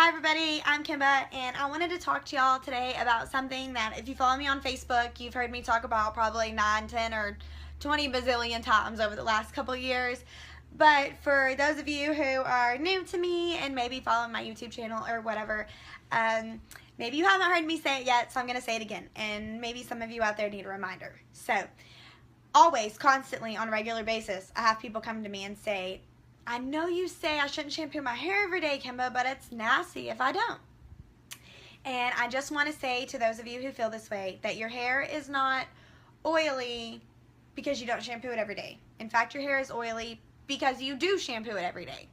Hi everybody, I'm Kimba, and I wanted to talk to y'all today about something that if you follow me on Facebook, you've heard me talk about probably 9, 10, or 20 bazillion times over the last couple years. But for those of you who are new to me and maybe following my YouTube channel or whatever, maybe you haven't heard me say it yet, so I'm going to say it again. And maybe some of you out there need a reminder. So, always, constantly, on a regular basis, I have people come to me and say, I know you say I shouldn't shampoo my hair every day, Kimba, but it's nasty if I don't. And I just want to say to those of you who feel this way that your hair is not oily because you don't shampoo it every day. In fact, your hair is oily because you do shampoo it every day.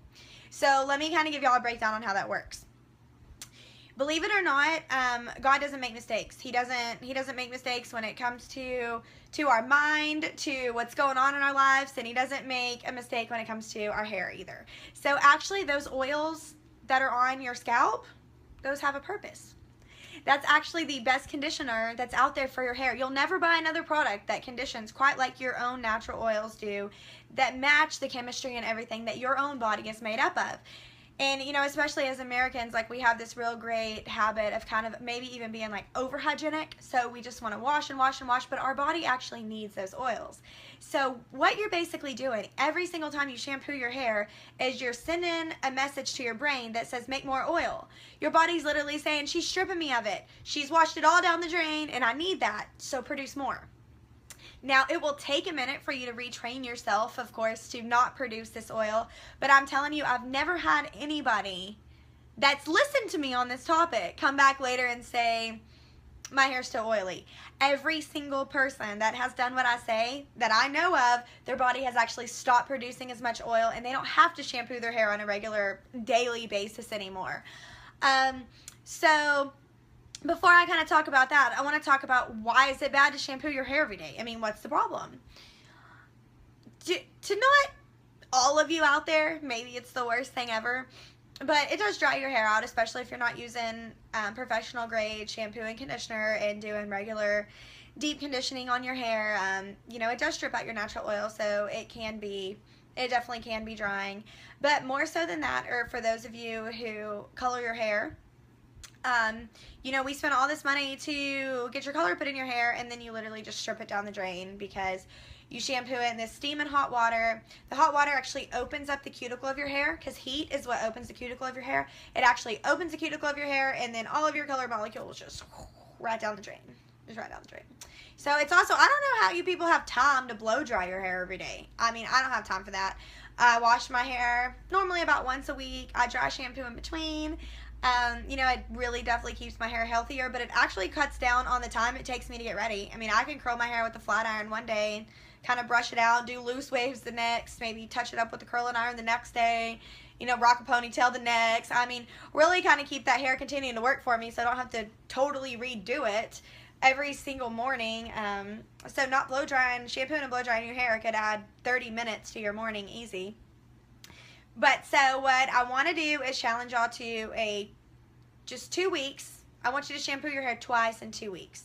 So let me kind of give y'all a breakdown on how that works. Believe it or not, God doesn't make mistakes. He doesn't make mistakes when it comes to our mind, to what's going on in our lives, and He doesn't make a mistake when it comes to our hair either. So actually, those oils that are on your scalp, those have a purpose. That's actually the best conditioner that's out there for your hair. You'll never buy another product that conditions quite like your own natural oils do, that match the chemistry and everything that your own body is made up of. And, you know, especially as Americans, like, we have this real great habit of kind of maybe even being, like, over-hygienic. So we just want to wash and wash and wash, but our body actually needs those oils. So what you're basically doing every single time you shampoo your hair is you're sending a message to your brain that says, make more oil. Your body's literally saying, she's stripping me of it. She's washed it all down the drain, and I need that, so produce more. Now, it will take a minute for you to retrain yourself, of course, to not produce this oil, but I'm telling you, I've never had anybody that's listened to me on this topic come back later and say, my hair's still oily. Every single person that has done what I say, that I know of, their body has actually stopped producing as much oil, and they don't have to shampoo their hair on a regular, daily basis anymore. So before I kind of talk about that, I want to talk about why is it bad to shampoo your hair every day? I mean, what's the problem? To not all of you out there, maybe it's the worst thing ever, but it does dry your hair out, especially if you're not using professional grade shampoo and conditioner and doing regular deep conditioning on your hair. You know, it does strip out your natural oil, so it definitely can be drying. But more so than that, or for those of you who color your hair, you know, we spend all this money to get your color put in your hair, and then you literally just strip it down the drain because you shampoo it in this steaming hot water. The hot water actually opens up the cuticle of your hair, because heat is what opens the cuticle of your hair. It actually opens the cuticle of your hair, and then all of your color molecules just right down the drain. Just right down the drain. So it's also, I don't know how you people have time to blow dry your hair every day. I mean, I don't have time for that. I wash my hair normally about once a week. I dry shampoo in between. You know, it really definitely keeps my hair healthier, but it actually cuts down on the time it takes me to get ready. I mean, I can curl my hair with a flat iron one day and kind of brush it out, do loose waves the next, maybe touch it up with the curling iron the next day, you know, rock a ponytail the next. I mean, really kind of keep that hair continuing to work for me so I don't have to totally redo it every single morning. So not blow drying, shampooing and blow drying your hair could add 30 minutes to your morning easy. But so what I want to do is challenge y'all to just 2 weeks. I want you to shampoo your hair twice in 2 weeks.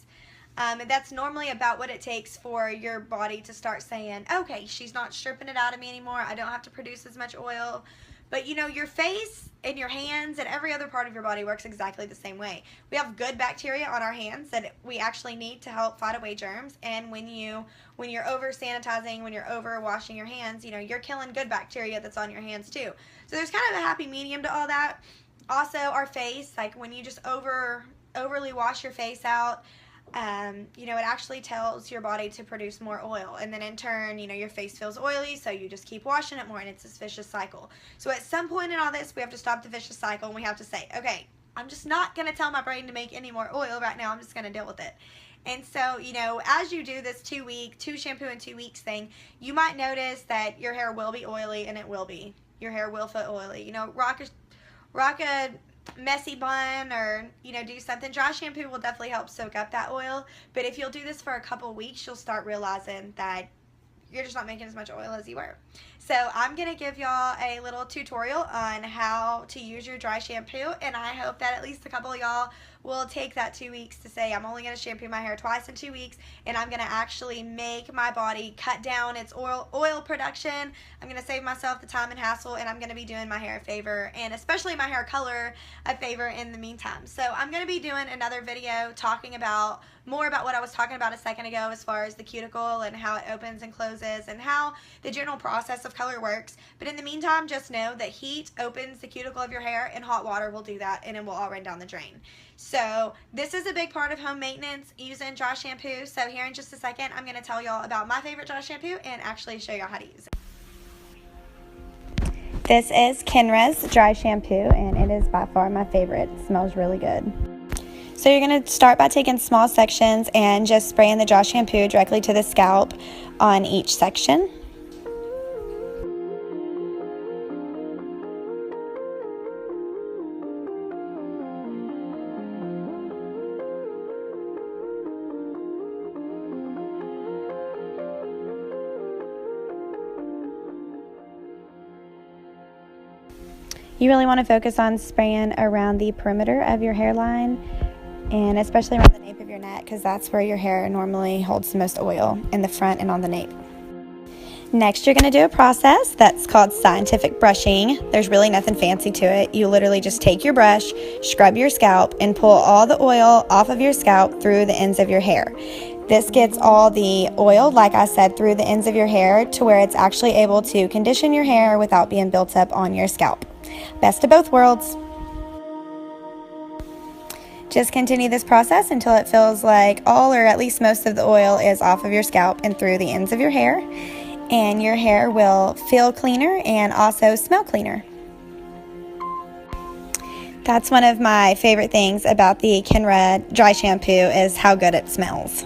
And that's normally about what it takes for your body to start saying, okay, she's not stripping it out of me anymore. I don't have to produce as much oil. But you know, your face and your hands and every other part of your body works exactly the same way. We have good bacteria on our hands that we actually need to help fight away germs. And when you're over sanitizing, when you're over washing your hands, you know, you're killing good bacteria that's on your hands too. So there's kind of a happy medium to all that. Also, our face, like when you just overly wash your face out, you know, it actually tells your body to produce more oil, and then in turn, you know, your face feels oily, so you just keep washing it more, and it's this vicious cycle. So at some point in all this, we have to stop the vicious cycle, and we have to say, okay, I'm just not going to tell my brain to make any more oil right now. I'm just going to deal with it. And so, you know, as you do this 2 shampoo in 2 weeks thing, you might notice that your hair will be oily, and it will be. Your hair will feel oily. You know, rock a messy bun, or, you know, do something. Dry shampoo will definitely help soak up that oil, but if you'll do this for a couple weeks, you'll start realizing that you're just not making as much oil as you were. So I'm going to give y'all a little tutorial on how to use your dry shampoo, and I hope that at least a couple of y'all will take that 2 weeks to say, I'm only going to shampoo my hair twice in 2 weeks, and I'm going to actually make my body cut down its oil production. I'm going to save myself the time and hassle, and I'm going to be doing my hair a favor, and especially my hair color a favor in the meantime. So I'm going to be doing another video talking about more about what I was talking about a second ago as far as the cuticle and how it opens and closes and how the general process of color works. But in the meantime, just know that heat opens the cuticle of your hair, and hot water will do that, and it will all run down the drain. So this is a big part of home maintenance, using dry shampoo. So here in just a second, I'm going to tell y'all about my favorite dry shampoo and actually show y'all how to use it. This is Kimba's dry shampoo, and it is by far my favorite. It smells really good. So you're going to start by taking small sections and just spraying the dry shampoo directly to the scalp on each section. You really want to focus on spraying around the perimeter of your hairline, and especially around the nape of your neck, because that's where your hair normally holds the most oil, in the front and on the nape. Next, you're going to do a process that's called scientific brushing. There's really nothing fancy to it. You literally just take your brush, scrub your scalp, and pull all the oil off of your scalp through the ends of your hair. This gets all the oil, like I said, through the ends of your hair to where it's actually able to condition your hair without being built up on your scalp. Best of both worlds. Just continue this process until it feels like all or at least most of the oil is off of your scalp and through the ends of your hair, and your hair will feel cleaner and also smell cleaner. That's one of my favorite things about the Kimba dry shampoo, is how good it smells.